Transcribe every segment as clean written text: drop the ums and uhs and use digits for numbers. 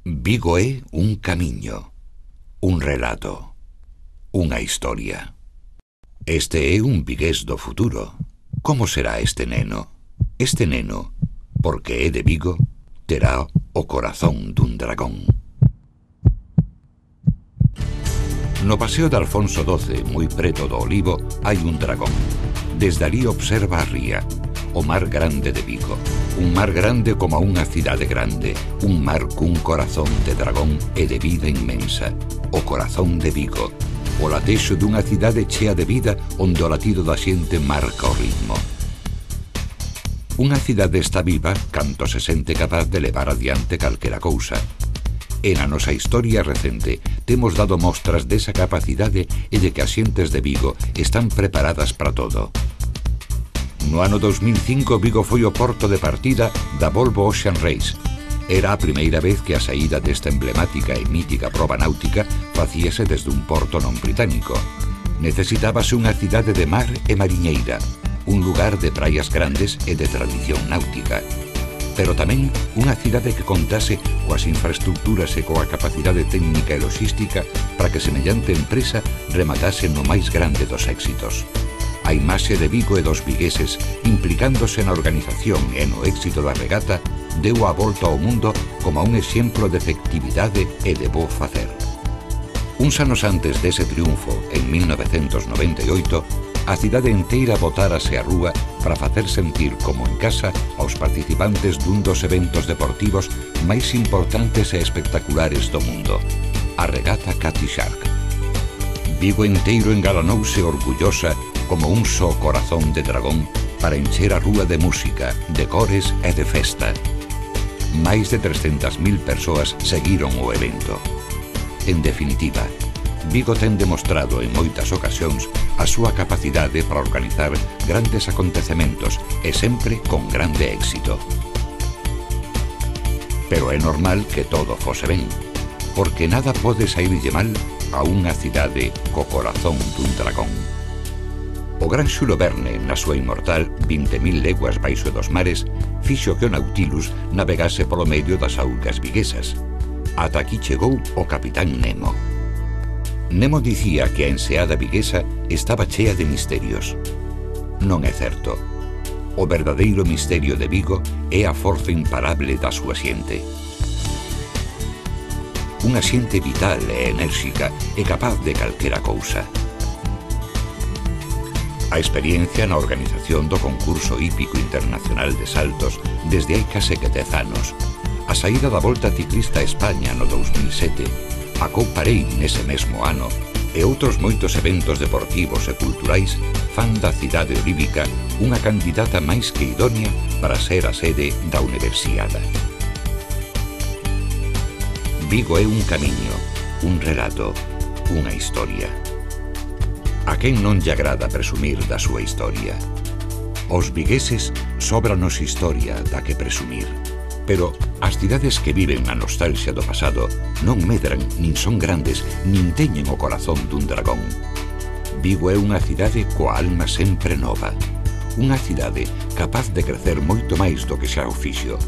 Vigo é un camiño, un relato, unha historia. Este é un vigués do futuro. Como será este neno? Este neno, porque é de Vigo, terá o corazón dun dragón. No paseo de Alfonso XII, moi preto do Olivo, hai un dragón. Desde ali observa a ría, o mar grande de Vigo. Un mar grande como unha cidade grande, un mar cun corazón de dragón e de vida inmensa. O corazón de Vigo, o latexo dunha cidade chea de vida onde o latido da xente marca o ritmo. Unha cidade está viva canto se sente capaz de levar adiante calquera cousa. E na nosa historia recente temos dado mostras desa capacidade e de que as xentes de Vigo están preparadas para todo. No ano 2005, Vigo foi o porto de partida da Volvo Ocean Race. Era a primeira vez que a saída desta emblemática e mítica proba náutica facíase desde un porto non británico. Necesitábase unha cidade de mar e mariñeira, un lugar de praias grandes e de tradición náutica. Pero tamén unha cidade que contase coas infraestructuras e coa capacidade técnica e logística para que semellante empresa rematase no máis grande dos éxitos. A imaxe de Vigo e dos vigueses, implicándose na organización e no éxito da regata, deu a volta ao mundo como un exemplo de efectividade e de bo facer. Uns anos antes dese triunfo, en 1998, a cidade inteira botárase á rúa para facer sentir como en casa aos participantes dun dos eventos deportivos máis importantes e espectaculares do mundo, a regata Cutty Shark. Vigo inteiro engalanouse orgullosa como un só corazón de dragón para encher a rúa de música, de cores e de festa. Máis de 300.000 persoas seguiron o evento. En definitiva, Vigo ten demostrado en moitas ocasións a súa capacidade para organizar grandes acontecementos e sempre con grande éxito. Pero é normal que todo fose ben, porque nada pode saírlle mal a unha cidade co corazón dun dragón. O gran Xulo Verne, na súa inmortal 20.000 leguas baixo dos mares, fixo que o Nautilus navegase polo medio das augas viguesas. Ata aquí chegou o capitán Nemo. Nemo dicía que a enseada viguesa estaba chea de misterios. Non é certo. O verdadeiro misterio de Vigo é a forza imparable da súa xente. Unha xente vital e enérxica e capaz de calquera cousa. A experiencia na organización do concurso hípico internacional de saltos desde hai case 10 anos, a saída da Volta Ciclista a España no 2007, a Copa Rei nese mesmo ano e outros moitos eventos deportivos e culturais fan da cidade olívica unha candidata máis que idónea para ser a sede da Universiada. Vigo é un camiño, un relato, unha historia. A quen non lle agrada presumir da súa historia? Os vigueses sóbranos historia da que presumir. Pero as cidades que viven na nostalgia do pasado non medran, nin son grandes, nin teñen o corazón dun dragón. Vigo é unha cidade coa alma sempre nova. Unha cidade capaz de crecer moito máis do que xa o fixo,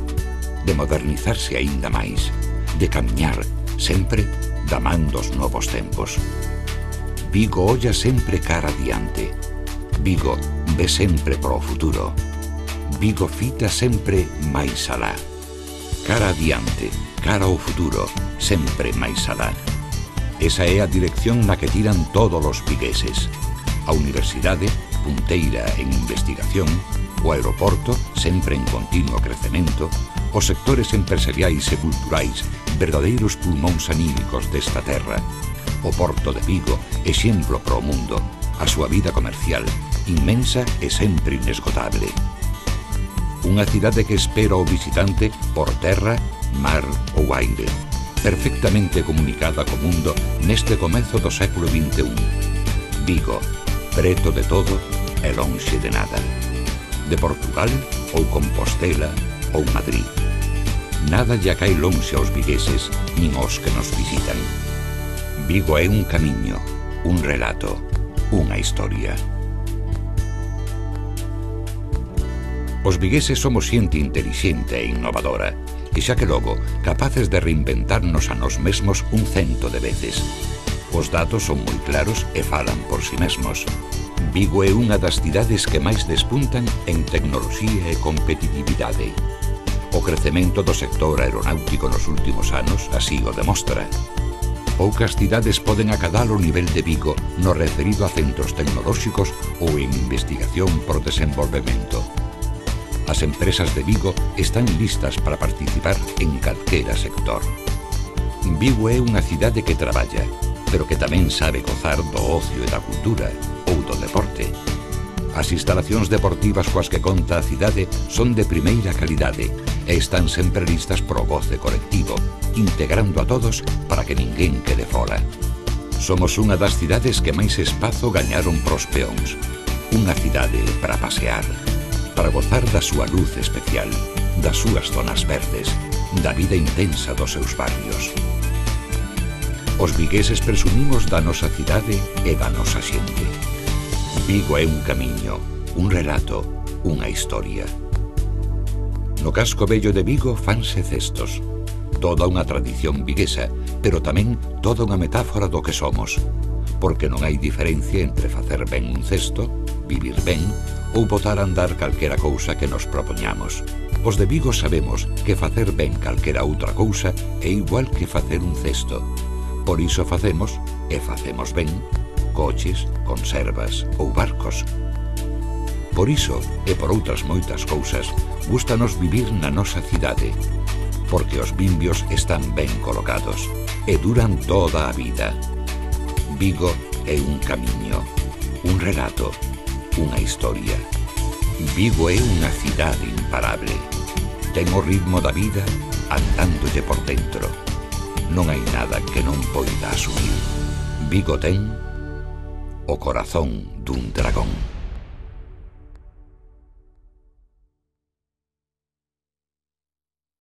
de modernizarse aínda máis, de camiñar sempre da man dos novos tempos. Vigo olla sempre cara adiante. Vigo ve sempre pro futuro. Vigo fita sempre máis alá. Cara adiante, cara ao futuro, sempre máis alá. Esa é a dirección na que tiran todos os vigueses. A universidade, punteira en investigación, o aeroporto, sempre en continuo crecemento, os sectores empresariais e culturais, verdadeiros pulmóns anímicos desta terra. O porto de Vigo, exemplo para o mundo, a súa vida comercial, inmensa e sempre inesgotable. Unha cidade que espera o visitante por terra, mar ou aire, perfectamente comunicada co mundo neste comezo do século XXI. Vigo, preto de todo e lonxe de nada. De Portugal ou Compostela ou Madrid. Nada lle cae lonxe aos vigueses, nin aos que nos visitan. Vigo é un camiño, un relato, unha historia. Os vigueses somos xente intelixente e innovadora, e xa que logo capaces de reinventarnos a nós mesmos 100 de veces. Os datos son moi claros e falan por si mesmos. Vigo é unha das cidades que máis despuntan en tecnoloxía e competitividade. O crecemento do sector aeronáutico nos últimos anos así o demostra. Poucas cidades poden acadar o nivel de Vigo no referido a centros tecnolóxicos ou en investigación por desenvolvemento. As empresas de Vigo están listas para participar en calquera sector. Vigo é unha cidade que traballa, pero que tamén sabe gozar do ocio e da cultura, ou do deporte. As instalacións deportivas coas que conta a cidade son de primeira calidade e están sempre listas pro goce colectivo, integrando a todos para que ninguén quede fora. Somos unha das cidades que máis espazo gañaron pros peóns. Unha cidade para pasear, para gozar da súa luz especial, das súas zonas verdes, da vida intensa dos seus barrios. Os vigueses presumimos da nosa cidade e da nosa xente. Vigo é un camiño, un relato, unha historia. No casco vello de Vigo fanse cestos. Toda unha tradición viguesa, pero tamén toda unha metáfora do que somos. Porque non hai diferencia entre facer ben un cesto, vivir ben, ou botar a andar calquera cousa que nos propoñamos. Os de Vigo sabemos que facer ben calquera outra cousa é igual que facer un cesto. Por iso facemos, e facemos ben, coches, conservas ou barcos. Por iso, e por outras moitas cousas, gústanos vivir na nosa cidade, porque os vimbios están ben colocados e duran toda a vida. Vigo é un camiño, un relato, unha historia. Vigo é unha cidade imparable. Ten o ritmo da vida andándolle por dentro. Non hai nada que non poida asumir. Vigo ten o corazón dun dragón.